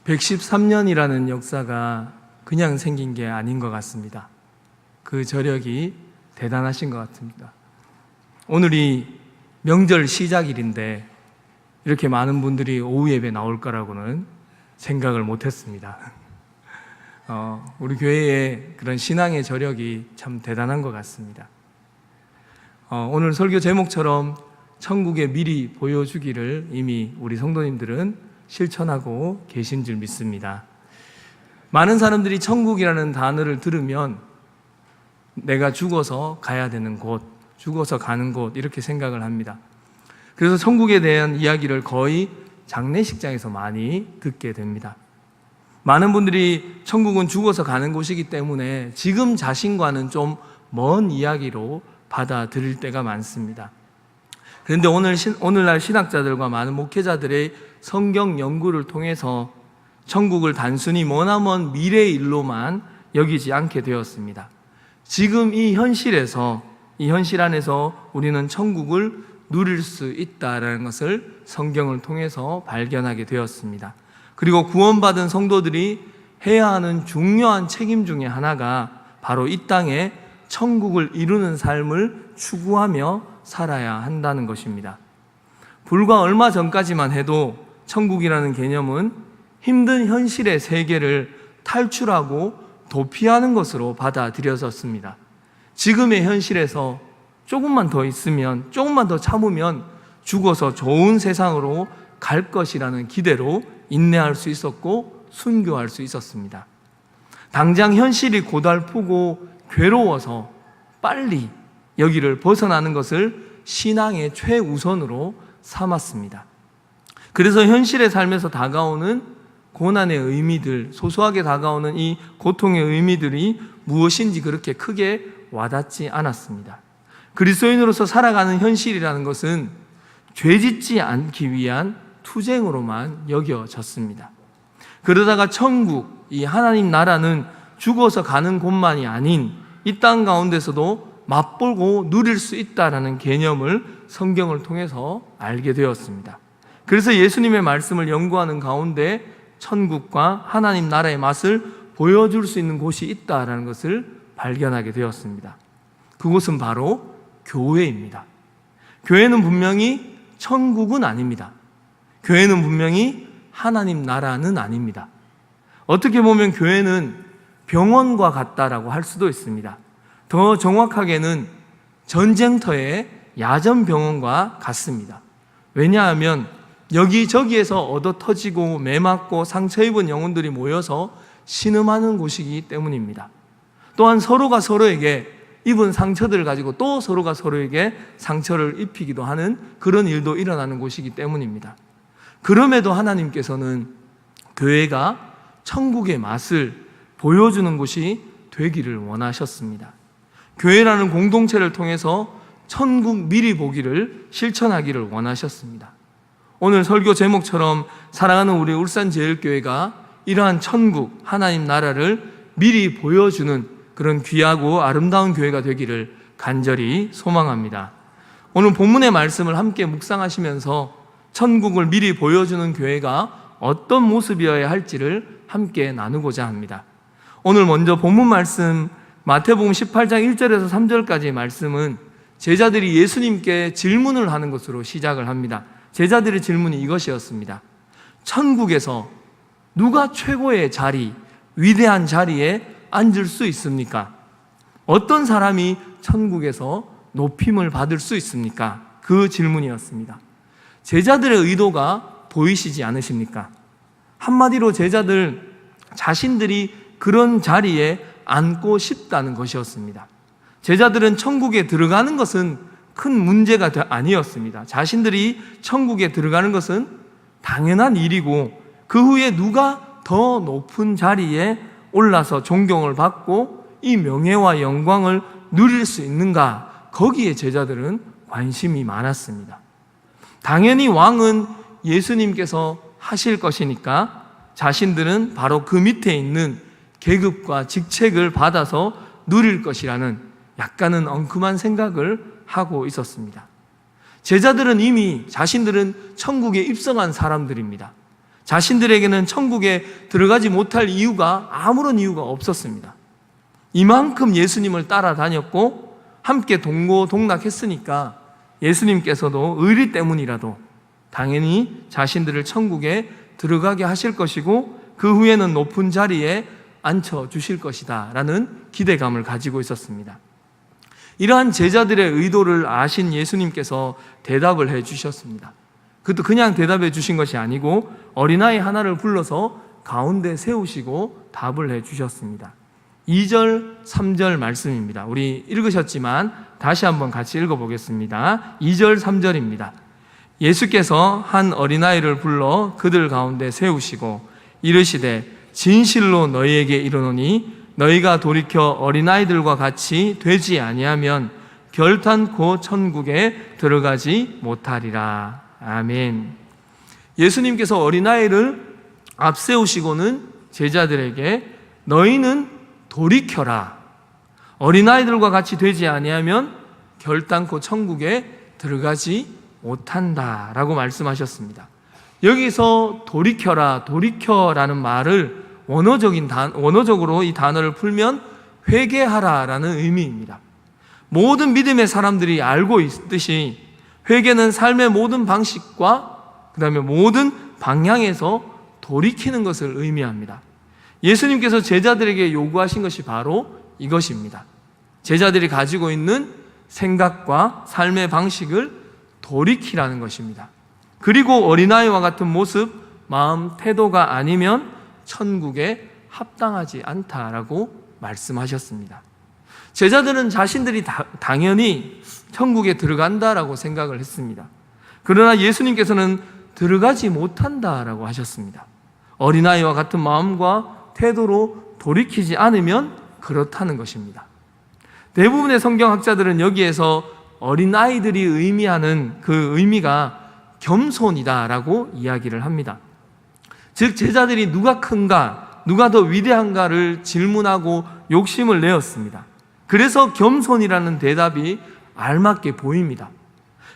113년이라는 역사가 그냥 생긴 게 아닌 것 같습니다. 그 저력이 대단하신 것 같습니다. 오늘이 명절 시작일인데 이렇게 많은 분들이 오후 예배 나올 거라고는 생각을 못했습니다. 우리 교회의 그런 신앙의 저력이 참 대단한 것 같습니다. 오늘 설교 제목처럼 천국에 미리 보여주기를 이미 우리 성도님들은 실천하고 계신 줄 믿습니다. 많은 사람들이 천국이라는 단어를 들으면 내가 죽어서 가야 되는 곳, 죽어서 가는 곳 이렇게 생각을 합니다. 그래서 천국에 대한 이야기를 거의 장례식장에서 많이 듣게 됩니다. 많은 분들이 천국은 죽어서 가는 곳이기 때문에 지금 자신과는 좀 먼 이야기로 받아들일 때가 많습니다. 그런데 오늘날 신학자들과 많은 목회자들의 성경 연구를 통해서 천국을 단순히 머나먼 미래의 일로만 여기지 않게 되었습니다. 지금 이 현실 안에서 우리는 천국을 누릴 수 있다는 것을 성경을 통해서 발견하게 되었습니다. 그리고 구원받은 성도들이 해야 하는 중요한 책임 중에 하나가 바로 이 땅에 천국을 이루는 삶을 추구하며 살아야 한다는 것입니다. 불과 얼마 전까지만 해도 천국이라는 개념은 힘든 현실의 세계를 탈출하고 도피하는 것으로 받아들여졌습니다. 지금의 현실에서 조금만 더 있으면, 조금만 더 참으면 죽어서 좋은 세상으로 갈 것이라는 기대로 인내할 수 있었고 순교할 수 있었습니다. 당장 현실이 고달프고 괴로워서 빨리 여기를 벗어나는 것을 신앙의 최우선으로 삼았습니다. 그래서 현실의 삶에서 다가오는 고난의 의미들, 소소하게 다가오는 이 고통의 의미들이 무엇인지 그렇게 크게 와닿지 않았습니다. 그리스도인으로서 살아가는 현실이라는 것은 죄짓지 않기 위한 투쟁으로만 여겨졌습니다. 그러다가 천국, 이 하나님 나라는 죽어서 가는 곳만이 아닌 이 땅 가운데서도 맛보고 누릴 수 있다는 개념을 성경을 통해서 알게 되었습니다. 그래서 예수님의 말씀을 연구하는 가운데 천국과 하나님 나라의 맛을 보여줄 수 있는 곳이 있다는 것을 발견하게 되었습니다. 그곳은 바로 교회입니다. 교회는 분명히 천국은 아닙니다. 교회는 분명히 하나님 나라는 아닙니다. 어떻게 보면 교회는 병원과 같다라고 할 수도 있습니다. 더 정확하게는 전쟁터의 야전병원과 같습니다. 왜냐하면 여기저기에서 얻어터지고 매맞고 상처 입은 영혼들이 모여서 신음하는 곳이기 때문입니다. 또한 서로가 서로에게 입은 상처들을 가지고 또 서로가 서로에게 상처를 입히기도 하는 그런 일도 일어나는 곳이기 때문입니다. 그럼에도 하나님께서는 교회가 천국의 맛을 보여주는 곳이 되기를 원하셨습니다. 교회라는 공동체를 통해서 천국 미리 보기를 실천하기를 원하셨습니다. 오늘 설교 제목처럼 사랑하는 우리 울산제일교회가 이러한 천국, 하나님 나라를 미리 보여주는 그런 귀하고 아름다운 교회가 되기를 간절히 소망합니다. 오늘 본문의 말씀을 함께 묵상하시면서 천국을 미리 보여주는 교회가 어떤 모습이어야 할지를 함께 나누고자 합니다. 오늘 먼저 본문 말씀 마태복음 18장 1절에서 3절까지의 말씀은 제자들이 예수님께 질문을 하는 것으로 시작을 합니다. 제자들의 질문이 이것이었습니다. 천국에서 누가 최고의 자리, 위대한 자리에 앉을 수 있습니까? 어떤 사람이 천국에서 높임을 받을 수 있습니까? 그 질문이었습니다. 제자들의 의도가 보이시지 않으십니까? 한마디로 제자들 자신들이 그런 자리에 앉고 싶다는 것이었습니다. 제자들은 천국에 들어가는 것은 큰 문제가 아니었습니다. 자신들이 천국에 들어가는 것은 당연한 일이고 그 후에 누가 더 높은 자리에 올라서 존경을 받고 이 명예와 영광을 누릴 수 있는가, 거기에 제자들은 관심이 많았습니다. 당연히 왕은 예수님께서 하실 것이니까 자신들은 바로 그 밑에 있는 계급과 직책을 받아서 누릴 것이라는 약간은 엉큼한 생각을 하고 있었습니다. 제자들은 이미 자신들은 천국에 입성한 사람들입니다. 자신들에게는 천국에 들어가지 못할 이유가 아무런 이유가 없었습니다. 이만큼 예수님을 따라다녔고 함께 동고동락했으니까 예수님께서도 의리 때문이라도 당연히 자신들을 천국에 들어가게 하실 것이고 그 후에는 높은 자리에 앉혀주실 것이다 라는 기대감을 가지고 있었습니다. 이러한 제자들의 의도를 아신 예수님께서 대답을 해 주셨습니다. 그것도 그냥 대답해 주신 것이 아니고 어린아이 하나를 불러서 가운데 세우시고 답을 해 주셨습니다. 2절, 3절 말씀입니다. 우리 읽으셨지만 다시 한번 같이 읽어보겠습니다. 2절, 3절입니다. 예수께서 한 어린아이를 불러 그들 가운데 세우시고 이르시되 진실로 너희에게 이르노니 너희가 돌이켜 어린아이들과 같이 되지 아니하면 결탄코 천국에 들어가지 못하리라. 아멘. 예수님께서 어린아이를 앞세우시고는 제자들에게 너희는 돌이켜라. 어린아이들과 같이 되지 아니하면 결단코 천국에 들어가지 못한다라고 말씀하셨습니다. 여기서 돌이켜라, 돌이켜라는 말을 원어적으로 이 단어를 풀면 회개하라라는 의미입니다. 모든 믿음의 사람들이 알고 있듯이 회개는 삶의 모든 방식과 그 다음에 모든 방향에서 돌이키는 것을 의미합니다. 예수님께서 제자들에게 요구하신 것이 바로 이것입니다. 제자들이 가지고 있는 생각과 삶의 방식을 돌이키라는 것입니다. 그리고 어린아이와 같은 모습, 마음, 태도가 아니면 천국에 합당하지 않다라고 말씀하셨습니다. 제자들은 자신들이 당연히 천국에 들어간다라고 생각을 했습니다. 그러나 예수님께서는 들어가지 못한다라고 하셨습니다. 어린아이와 같은 마음과 태도로 돌이키지 않으면 그렇다는 것입니다. 대부분의 성경학자들은 여기에서 어린아이들이 의미하는 그 의미가 겸손이다라고 이야기를 합니다. 즉 제자들이 누가 큰가, 누가 더 위대한가를 질문하고 욕심을 내었습니다. 그래서 겸손이라는 대답이 알맞게 보입니다.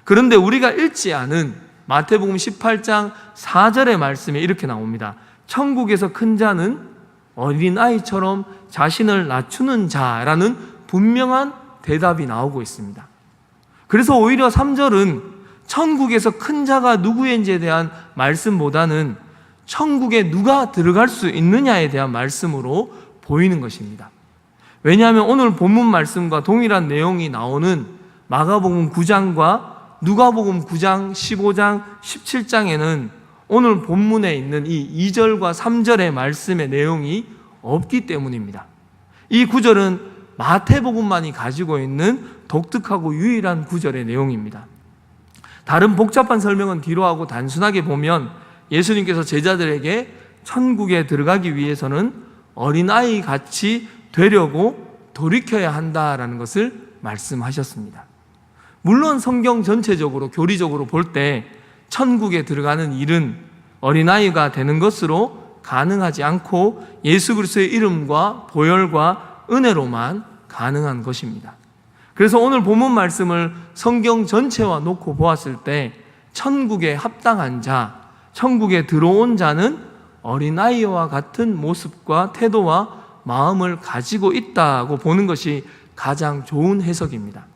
그런데 우리가 읽지 않은 마태복음 18장 4절의 말씀에 이렇게 나옵니다. 천국에서 큰 자는 어린아이처럼 자신을 낮추는 자라는 분명한 대답이 나오고 있습니다. 그래서 오히려 3절은 천국에서 큰 자가 누구인지에 대한 말씀보다는 천국에 누가 들어갈 수 있느냐에 대한 말씀으로 보이는 것입니다. 왜냐하면 오늘 본문 말씀과 동일한 내용이 나오는 마가복음 9장과 누가복음 9장, 15장, 17장에는 오늘 본문에 있는 이 2절과 3절의 말씀의 내용이 없기 때문입니다. 이 구절은 마태복음만이 가지고 있는 독특하고 유일한 구절의 내용입니다. 다른 복잡한 설명은 뒤로 하고 단순하게 보면 예수님께서 제자들에게 천국에 들어가기 위해서는 어린아이 같이 되려고 돌이켜야 한다라는 것을 말씀하셨습니다. 물론 성경 전체적으로 교리적으로 볼 때 천국에 들어가는 일은 어린아이가 되는 것으로 가능하지 않고 예수 그리스도의 이름과 보혈과 은혜로만 가능한 것입니다. 그래서 오늘 본문 말씀을 성경 전체와 놓고 보았을 때 천국에 합당한 자, 천국에 들어온 자는 어린아이와 같은 모습과 태도와 마음을 가지고 있다고 보는 것이 가장 좋은 해석입니다.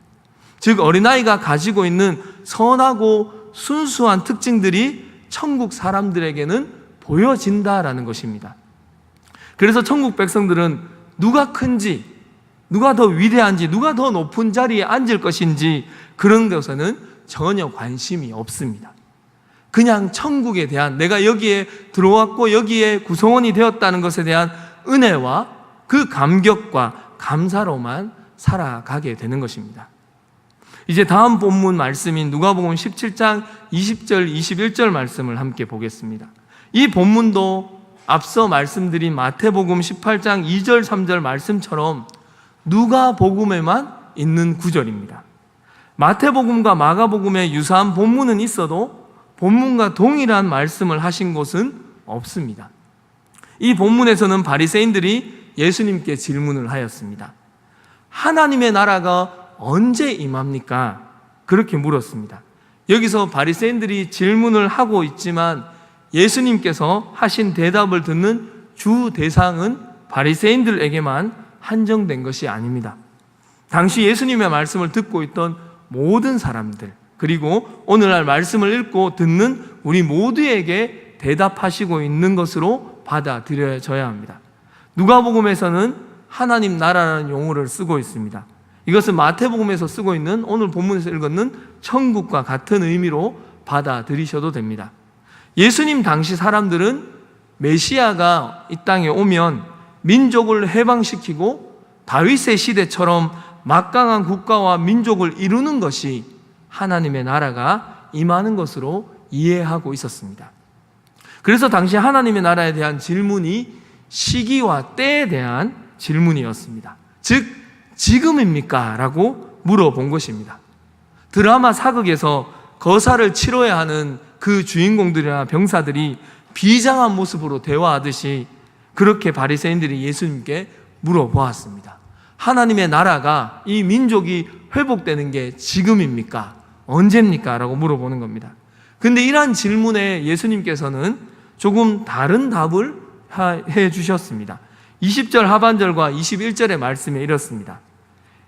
즉 어린아이가 가지고 있는 선하고 순수한 특징들이 천국 사람들에게는 보여진다라는 것입니다. 그래서 천국 백성들은 누가 큰지, 누가 더 위대한지, 누가 더 높은 자리에 앉을 것인지 그런 것에는 전혀 관심이 없습니다. 그냥 천국에 대한, 내가 여기에 들어왔고 여기에 구성원이 되었다는 것에 대한 은혜와 그 감격과 감사로만 살아가게 되는 것입니다. 이제 다음 본문 말씀인 누가복음 17장 20절 21절 말씀을 함께 보겠습니다. 이 본문도 앞서 말씀드린 마태복음 18장 2절 3절 말씀처럼 누가복음에만 있는 구절입니다. 마태복음과 마가복음에 유사한 본문은 있어도 본문과 동일한 말씀을 하신 곳은 없습니다. 이 본문에서는 바리새인들이 예수님께 질문을 하였습니다. 하나님의 나라가 언제 임합니까? 그렇게 물었습니다. 여기서 바리새인들이 질문을 하고 있지만 예수님께서 하신 대답을 듣는 주 대상은 바리새인들에게만 한정된 것이 아닙니다. 당시 예수님의 말씀을 듣고 있던 모든 사람들, 그리고 오늘날 말씀을 읽고 듣는 우리 모두에게 대답하시고 있는 것으로 받아들여져야 합니다. 누가복음에서는 하나님 나라라는 용어를 쓰고 있습니다. 이것은 마태복음에서 쓰고 있는 오늘 본문에서 읽었는 천국과 같은 의미로 받아들이셔도 됩니다. 예수님 당시 사람들은 메시아가 이 땅에 오면 민족을 해방시키고 다윗의 시대처럼 막강한 국가와 민족을 이루는 것이 하나님의 나라가 임하는 것으로 이해하고 있었습니다. 그래서 당시 하나님의 나라에 대한 질문이 시기와 때에 대한 질문이었습니다. 즉, 지금입니까? 라고 물어본 것입니다. 드라마 사극에서 거사를 치러야 하는 그 주인공들이나 병사들이 비장한 모습으로 대화하듯이 그렇게 바리새인들이 예수님께 물어보았습니다. 하나님의 나라가, 이 민족이 회복되는 게 지금입니까? 언제입니까? 라고 물어보는 겁니다. 근데 이러한 질문에 예수님께서는 조금 다른 답을 해 주셨습니다. 20절 하반절과 21절의 말씀에 이렇습니다.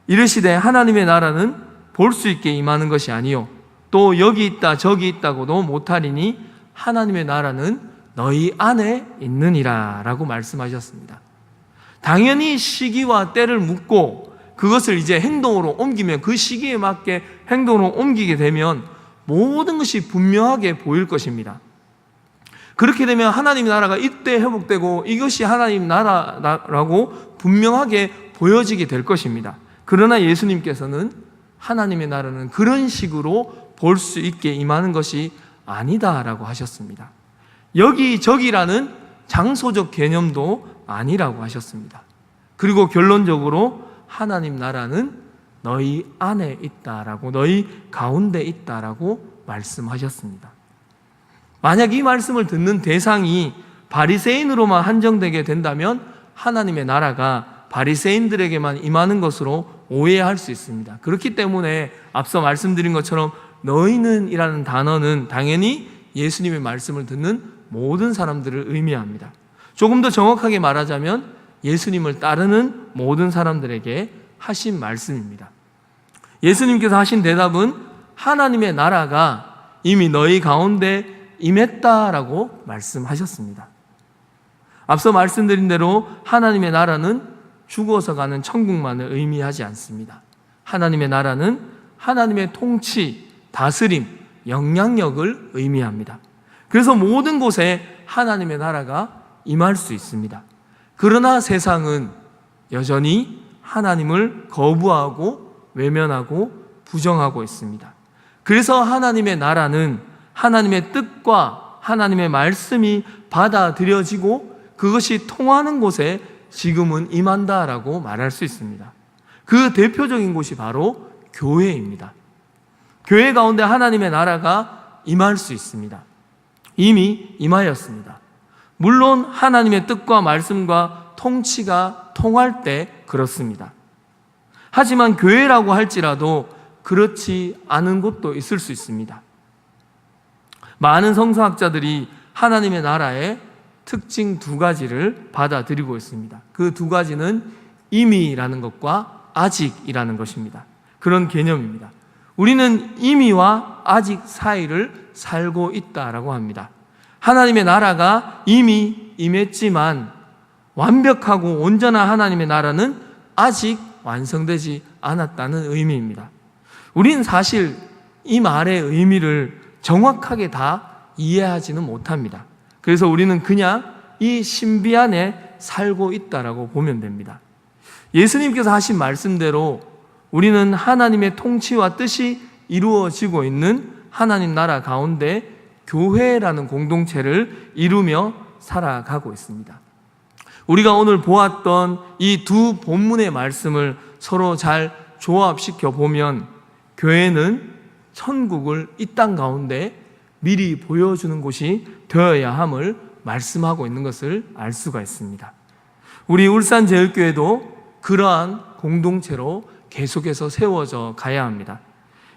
이르시되 하나님의 나라는 볼 수 있게 임하는 것이 아니요 또 여기 있다 저기 있다고도 못하리니 하나님의 나라는 너희 안에 있느니라 라고 말씀하셨습니다. 당연히 시기와 때를 묻고 그것을 이제 행동으로 옮기면, 그 시기에 맞게 행동으로 옮기게 되면 모든 것이 분명하게 보일 것입니다. 그렇게 되면 하나님의 나라가 이때 회복되고 이것이 하나님 나라라고 분명하게 보여지게 될 것입니다. 그러나 예수님께서는 하나님의 나라는 그런 식으로 볼 수 있게 임하는 것이 아니다라고 하셨습니다. 여기저기라는 장소적 개념도 아니라고 하셨습니다. 그리고 결론적으로 하나님 나라는 너희 안에 있다라고, 너희 가운데 있다라고 말씀하셨습니다. 만약 이 말씀을 듣는 대상이 바리새인으로만 한정되게 된다면 하나님의 나라가 바리새인들에게만 임하는 것으로 오해할 수 있습니다. 그렇기 때문에 앞서 말씀드린 것처럼 너희는 이라는 단어는 당연히 예수님의 말씀을 듣는 모든 사람들을 의미합니다. 조금 더 정확하게 말하자면 예수님을 따르는 모든 사람들에게 하신 말씀입니다. 예수님께서 하신 대답은 하나님의 나라가 이미 너희 가운데 임했다라고 말씀하셨습니다. 앞서 말씀드린 대로 하나님의 나라는 죽어서 가는 천국만을 의미하지 않습니다. 하나님의 나라는 하나님의 통치, 다스림, 영향력을 의미합니다. 그래서 모든 곳에 하나님의 나라가 임할 수 있습니다. 그러나 세상은 여전히 하나님을 거부하고 외면하고 부정하고 있습니다. 그래서 하나님의 나라는 하나님의 뜻과 하나님의 말씀이 받아들여지고 그것이 통하는 곳에 지금은 임한다라고 말할 수 있습니다. 그 대표적인 곳이 바로 교회입니다. 교회 가운데 하나님의 나라가 임할 수 있습니다. 이미 임하였습니다. 물론 하나님의 뜻과 말씀과 통치가 통할 때 그렇습니다. 하지만 교회라고 할지라도 그렇지 않은 곳도 있을 수 있습니다. 많은 성서학자들이 하나님의 나라의 특징 두 가지를 받아들이고 있습니다. 그 두 가지는 이미라는 것과 아직이라는 것입니다. 그런 개념입니다. 우리는 이미와 아직 사이를 살고 있다라고 합니다. 하나님의 나라가 이미 임했지만 완벽하고 온전한 하나님의 나라는 아직 완성되지 않았다는 의미입니다. 우리는 사실 이 말의 의미를 정확하게 다 이해하지는 못합니다. 그래서 우리는 그냥 이 신비 안에 살고 있다라고 보면 됩니다. 예수님께서 하신 말씀대로 우리는 하나님의 통치와 뜻이 이루어지고 있는 하나님 나라 가운데 교회라는 공동체를 이루며 살아가고 있습니다. 우리가 오늘 보았던 이 두 본문의 말씀을 서로 잘 조합시켜 보면 교회는 천국을 이 땅 가운데 미리 보여주는 곳이 되어야 함을 말씀하고 있는 것을 알 수가 있습니다. 우리 울산제일교회도 그러한 공동체로 계속해서 세워져 가야 합니다.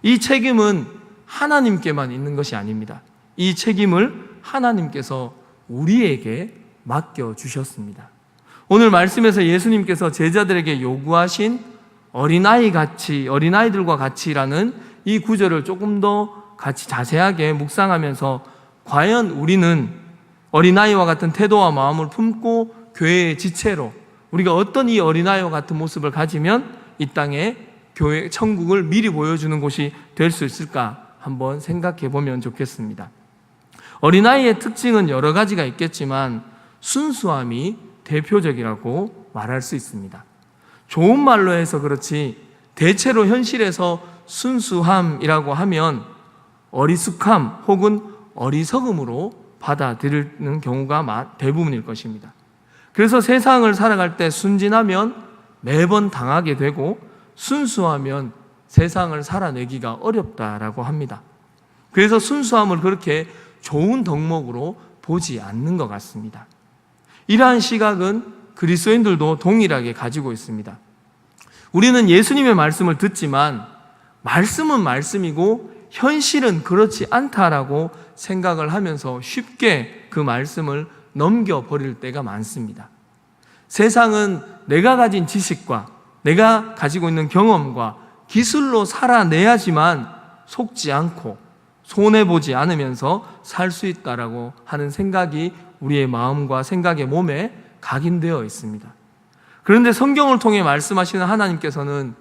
이 책임은 하나님께만 있는 것이 아닙니다. 이 책임을 하나님께서 우리에게 맡겨주셨습니다. 오늘 말씀에서 예수님께서 제자들에게 요구하신 어린아이들과 같이라는 이 구절을 조금 더 같이 자세하게 묵상하면서 과연 우리는 어린아이와 같은 태도와 마음을 품고 교회의 지체로 우리가 어떤 이 어린아이와 같은 모습을 가지면 이 땅에 교회, 천국을 미리 보여주는 곳이 될 수 있을까 한번 생각해 보면 좋겠습니다. 어린아이의 특징은 여러 가지가 있겠지만 순수함이 대표적이라고 말할 수 있습니다. 좋은 말로 해서 그렇지 대체로 현실에서 순수함이라고 하면 어리숙함 혹은 어리석음으로 받아들이는 경우가 대부분일 것입니다. 그래서 세상을 살아갈 때 순진하면 매번 당하게 되고 순수하면 세상을 살아내기가 어렵다라고 합니다. 그래서 순수함을 그렇게 좋은 덕목으로 보지 않는 것 같습니다. 이러한 시각은 그리스도인들도 동일하게 가지고 있습니다. 우리는 예수님의 말씀을 듣지만 말씀은 말씀이고 현실은 그렇지 않다라고 생각을 하면서 쉽게 그 말씀을 넘겨버릴 때가 많습니다. 세상은 내가 가진 지식과 내가 가지고 있는 경험과 기술로 살아내야지만 속지 않고 손해보지 않으면서 살 수 있다라고 하는 생각이 우리의 마음과 생각의 몸에 각인되어 있습니다. 그런데 성경을 통해 말씀하시는 하나님께서는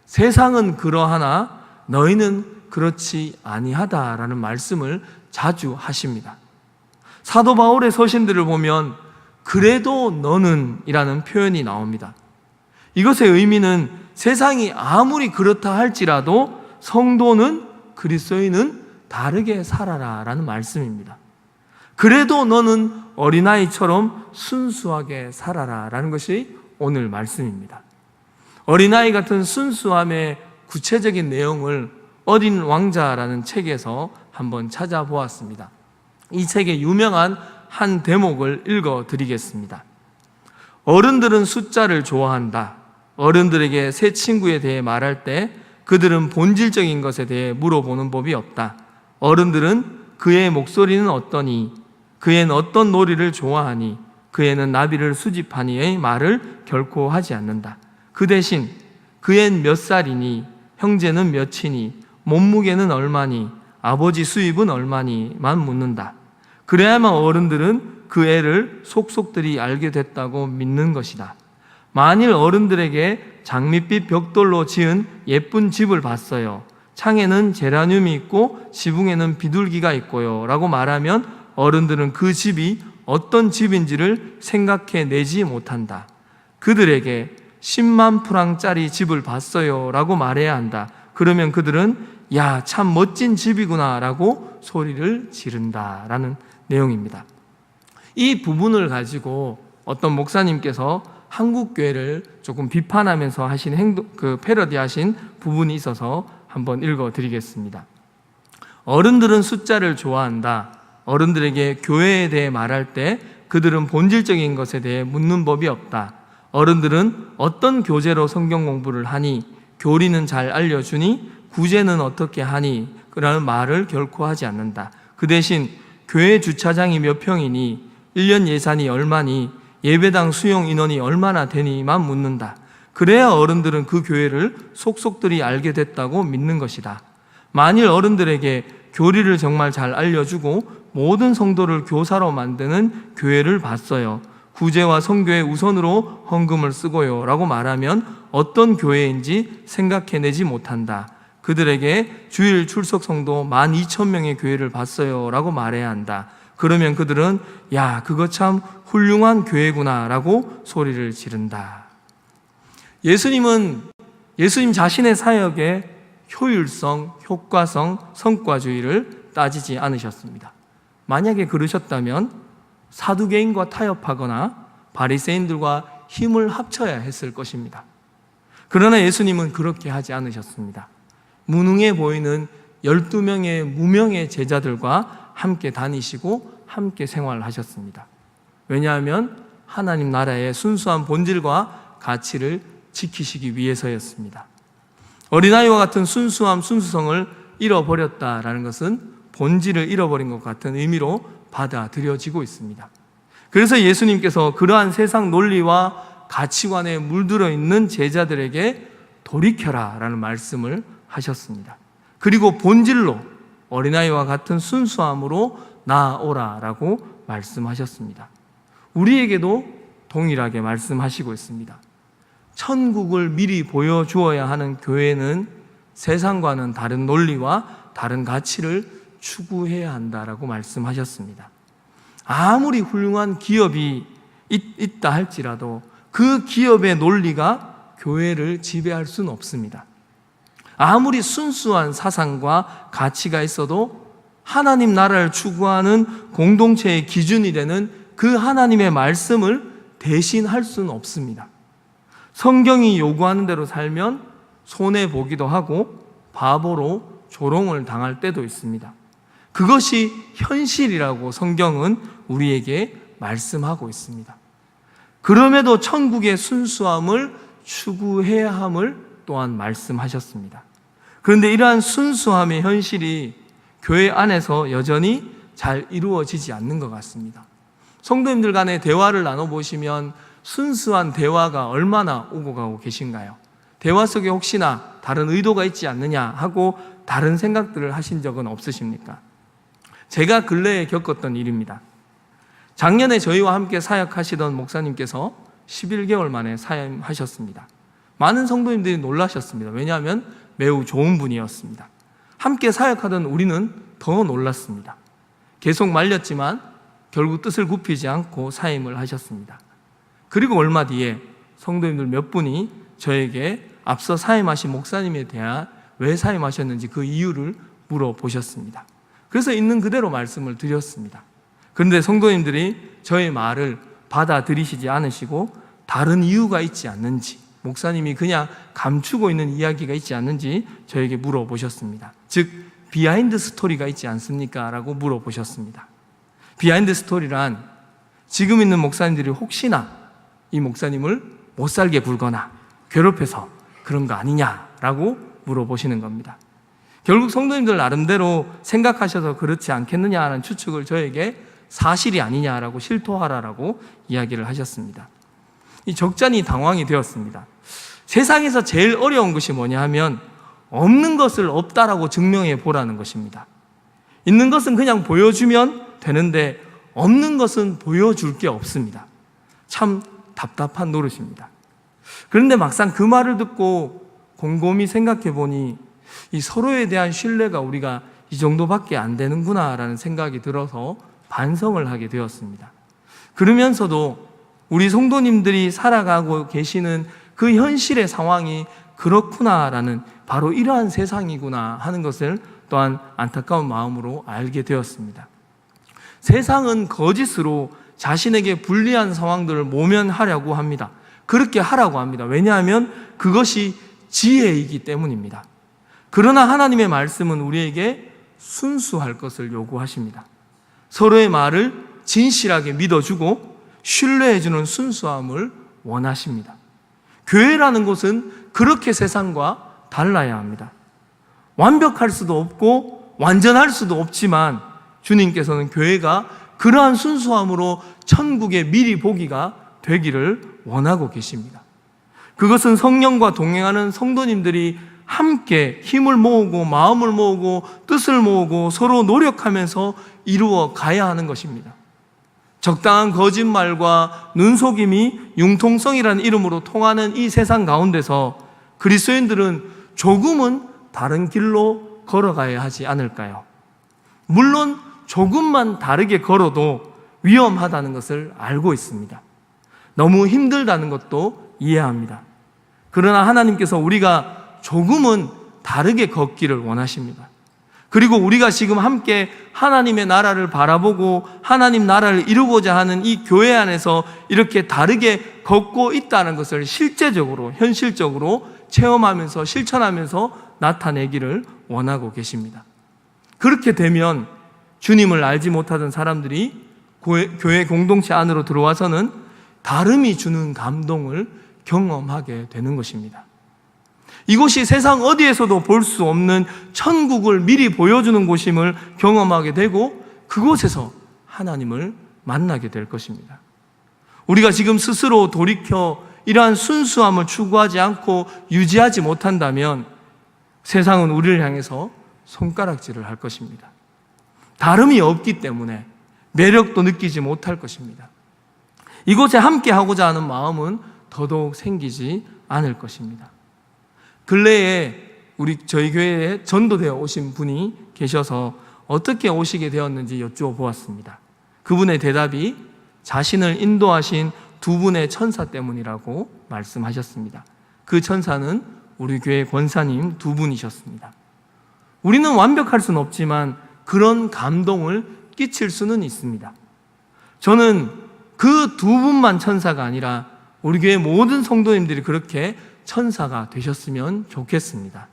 세상은 그러하나 너희는 그렇지 아니하다라는 말씀을 자주 하십니다. 사도 바울의 서신들을 보면 그래도 너는 이라는 표현이 나옵니다. 이것의 의미는 세상이 아무리 그렇다 할지라도 성도는 그리스도인은 다르게 살아라 라는 말씀입니다. 그래도 너는 어린아이처럼 순수하게 살아라 라는 것이 오늘 말씀입니다. 어린아이 같은 순수함의 구체적인 내용을 어린 왕자라는 책에서 한번 찾아보았습니다. 이 책의 유명한 한 대목을 읽어드리겠습니다. 어른들은 숫자를 좋아한다. 어른들에게 새 친구에 대해 말할 때 그들은 본질적인 것에 대해 물어보는 법이 없다. 어른들은 그의 목소리는 어떠니? 그애는 어떤 놀이를 좋아하니? 그애는 나비를 수집하니의 말을 결코 하지 않는다. 그 대신 그앤 몇 살이니? 형제는 몇이니? 몸무게는 얼마니? 아버지 수입은 얼마니?만 묻는다. 그래야만 어른들은 그 애를 속속들이 알게 됐다고 믿는 것이다. 만일 어른들에게 장밋빛 벽돌로 지은 예쁜 집을 봤어요. 창에는 제라늄이 있고 지붕에는 비둘기가 있고요 라고 말하면 어른들은 그 집이 어떤 집인지를 생각해내지 못한다. 그들에게 10만 프랑짜리 집을 봤어요 라고 말해야 한다. 그러면 그들은 야, 참 멋진 집이구나 라고 소리를 지른다 라는 내용입니다. 이 부분을 가지고 어떤 목사님께서 한국교회를 조금 비판하면서 하신 패러디하신 부분이 있어서 한번 읽어드리겠습니다. 어른들은 숫자를 좋아한다. 어른들에게 교회에 대해 말할 때 그들은 본질적인 것에 대해 묻는 법이 없다. 어른들은 어떤 교재로 성경 공부를 하니? 교리는 잘 알려주니? 구제는 어떻게 하니? 그라는 말을 결코 하지 않는다. 그 대신 교회 주차장이 몇 평이니? 1년 예산이 얼마니? 예배당 수용 인원이 얼마나 되니만 묻는다. 그래야 어른들은 그 교회를 속속들이 알게 됐다고 믿는 것이다. 만일 어른들에게 교리를 정말 잘 알려주고 모든 성도를 교사로 만드는 교회를 봤어요. 구제와 선교의 우선으로 헌금을 쓰고요 라고 말하면 어떤 교회인지 생각해내지 못한다. 그들에게 주일 출석 성도 12,000명의 교회를 봤어요 라고 말해야 한다. 그러면 그들은 야, 그거 참 훌륭한 교회구나 라고 소리를 지른다. 예수님 자신의 사역의 효율성, 효과성, 성과주의를 따지지 않으셨습니다. 만약에 그러셨다면 사두개인과 타협하거나 바리새인들과 힘을 합쳐야 했을 것입니다. 그러나 예수님은 그렇게 하지 않으셨습니다. 무능해 보이는 12명의 무명의 제자들과 함께 다니시고 함께 생활하셨습니다. 왜냐하면 하나님 나라의 순수한 본질과 가치를 지키시기 위해서였습니다. 어린아이와 같은 순수함, 순수성을 잃어버렸다라는 것은 본질을 잃어버린 것 같은 의미로 받아들여지고 있습니다. 그래서 예수님께서 그러한 세상 논리와 가치관에 물들어 있는 제자들에게 돌이켜라 라는 말씀을 하셨습니다. 그리고 본질로 어린아이와 같은 순수함으로 나아오라 라고 말씀하셨습니다. 우리에게도 동일하게 말씀하시고 있습니다. 천국을 미리 보여주어야 하는 교회는 세상과는 다른 논리와 다른 가치를 추구해야 한다라고 말씀하셨습니다. 아무리 훌륭한 기업이 있다 할지라도 그 기업의 논리가 교회를 지배할 수는 없습니다. 아무리 순수한 사상과 가치가 있어도 하나님 나라를 추구하는 공동체의 기준이 되는 그 하나님의 말씀을 대신할 수는 없습니다. 성경이 요구하는 대로 살면 손해보기도 하고 바보로 조롱을 당할 때도 있습니다. 그것이 현실이라고 성경은 우리에게 말씀하고 있습니다. 그럼에도 천국의 순수함을 추구해야 함을 또한 말씀하셨습니다. 그런데 이러한 순수함의 현실이 교회 안에서 여전히 잘 이루어지지 않는 것 같습니다. 성도님들 간의 대화를 나눠보시면 순수한 대화가 얼마나 오고 가고 계신가요? 대화 속에 혹시나 다른 의도가 있지 않느냐 하고 다른 생각들을 하신 적은 없으십니까? 제가 근래에 겪었던 일입니다. 작년에 저희와 함께 사역하시던 목사님께서 11개월 만에 사임하셨습니다. 많은 성도님들이 놀라셨습니다. 왜냐하면 매우 좋은 분이었습니다. 함께 사역하던 우리는 더 놀랐습니다. 계속 말렸지만 결국 뜻을 굽히지 않고 사임을 하셨습니다. 그리고 얼마 뒤에 성도님들 몇 분이 저에게 앞서 사임하신 목사님에 대한 왜 사임하셨는지 그 이유를 물어보셨습니다. 그래서 있는 그대로 말씀을 드렸습니다. 그런데 성도님들이 저의 말을 받아들이시지 않으시고 다른 이유가 있지 않는지, 목사님이 그냥 감추고 있는 이야기가 있지 않는지 저에게 물어보셨습니다. 즉 비하인드 스토리가 있지 않습니까? 라고 물어보셨습니다. 비하인드 스토리란 지금 있는 목사님들이 혹시나 이 목사님을 못살게 굴거나 괴롭혀서 그런 거 아니냐라고 물어보시는 겁니다. 결국 성도님들 나름대로 생각하셔서 그렇지 않겠느냐 하는 추측을 저에게 사실이 아니냐라고 실토하라라고 이야기를 하셨습니다. 이 적잖이 당황이 되었습니다. 세상에서 제일 어려운 것이 뭐냐 하면 없는 것을 없다라고 증명해 보라는 것입니다. 있는 것은 그냥 보여주면 되는데 없는 것은 보여줄 게 없습니다. 참 답답한 노릇입니다. 그런데 막상 그 말을 듣고 곰곰이 생각해 보니 이 서로에 대한 신뢰가 우리가 이 정도밖에 안 되는구나라는 생각이 들어서 반성을 하게 되었습니다. 그러면서도 우리 성도님들이 살아가고 계시는 그 현실의 상황이 그렇구나라는 바로 이러한 세상이구나 하는 것을 또한 안타까운 마음으로 알게 되었습니다. 세상은 거짓으로 자신에게 불리한 상황들을 모면하려고 합니다. 그렇게 하라고 합니다. 왜냐하면 그것이 지혜이기 때문입니다. 그러나 하나님의 말씀은 우리에게 순수할 것을 요구하십니다. 서로의 말을 진실하게 믿어주고 신뢰해주는 순수함을 원하십니다. 교회라는 곳은 그렇게 세상과 달라야 합니다. 완벽할 수도 없고 완전할 수도 없지만 주님께서는 교회가 그러한 순수함으로 천국에 미리 보기가 되기를 원하고 계십니다. 그것은 성령과 동행하는 성도님들이 함께 힘을 모으고 마음을 모으고 뜻을 모으고 서로 노력하면서 이루어 가야 하는 것입니다. 적당한 거짓말과 눈속임이 융통성이라는 이름으로 통하는 이 세상 가운데서 그리스도인들은 조금은 다른 길로 걸어가야 하지 않을까요? 물론 조금만 다르게 걸어도 위험하다는 것을 알고 있습니다. 너무 힘들다는 것도 이해합니다. 그러나 하나님께서 우리가 조금은 다르게 걷기를 원하십니다. 그리고 우리가 지금 함께 하나님의 나라를 바라보고 하나님 나라를 이루고자 하는 이 교회 안에서 이렇게 다르게 걷고 있다는 것을 실제적으로, 현실적으로 체험하면서 실천하면서 나타내기를 원하고 계십니다. 그렇게 되면 주님을 알지 못하던 사람들이 교회 공동체 안으로 들어와서는 다름이 주는 감동을 경험하게 되는 것입니다. 이곳이 세상 어디에서도 볼 수 없는 천국을 미리 보여주는 곳임을 경험하게 되고 그곳에서 하나님을 만나게 될 것입니다. 우리가 지금 스스로 돌이켜 이러한 순수함을 추구하지 않고 유지하지 못한다면 세상은 우리를 향해서 손가락질을 할 것입니다. 다름이 없기 때문에 매력도 느끼지 못할 것입니다. 이곳에 함께 하고자 하는 마음은 더더욱 생기지 않을 것입니다. 근래에 저희 교회에 전도되어 오신 분이 계셔서 어떻게 오시게 되었는지 여쭈어보았습니다. 그분의 대답이 자신을 인도하신 두 분의 천사 때문이라고 말씀하셨습니다. 그 천사는 우리 교회 권사님 두 분이셨습니다. 우리는 완벽할 수는 없지만 그런 감동을 끼칠 수는 있습니다. 저는 그 두 분만 천사가 아니라 우리 교회 모든 성도님들이 그렇게 천사가 되셨으면 좋겠습니다.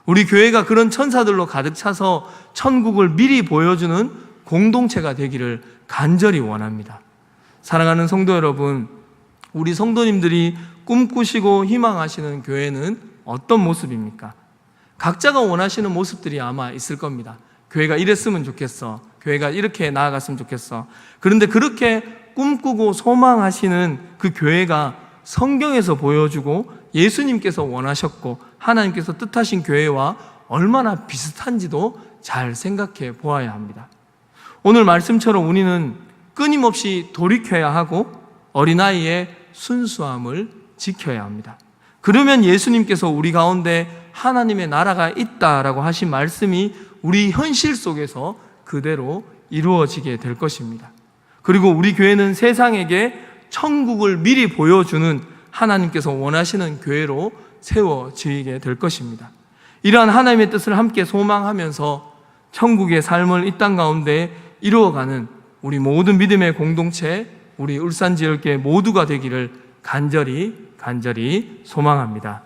우리 교회가 그런 천사들로 가득 차서 천국을 미리 보여주는 공동체가 되기를 간절히 원합니다. 사랑하는 성도 여러분, 우리 성도님들이 꿈꾸시고 희망하시는 교회는 어떤 모습입니까? 각자가 원하시는 모습들이 아마 있을 겁니다. 교회가 이랬으면 좋겠어. 교회가 이렇게 나아갔으면 좋겠어. 그런데 그렇게 꿈꾸고 소망하시는 그 교회가 성경에서 보여주고 예수님께서 원하셨고 하나님께서 뜻하신 교회와 얼마나 비슷한지도 잘 생각해 보아야 합니다. 오늘 말씀처럼 우리는 끊임없이 돌이켜야 하고 어린아이의 순수함을 지켜야 합니다. 그러면 예수님께서 우리 가운데 하나님의 나라가 있다라고 하신 말씀이 우리 현실 속에서 그대로 이루어지게 될 것입니다. 그리고 우리 교회는 세상에게 천국을 미리 보여주는 하나님께서 원하시는 교회로 세워지게 될 것입니다. 이러한 하나님의 뜻을 함께 소망하면서 천국의 삶을 이 땅 가운데 이루어가는 우리 모든 믿음의 공동체, 우리 울산지역교회 모두가 되기를 간절히 소망합니다.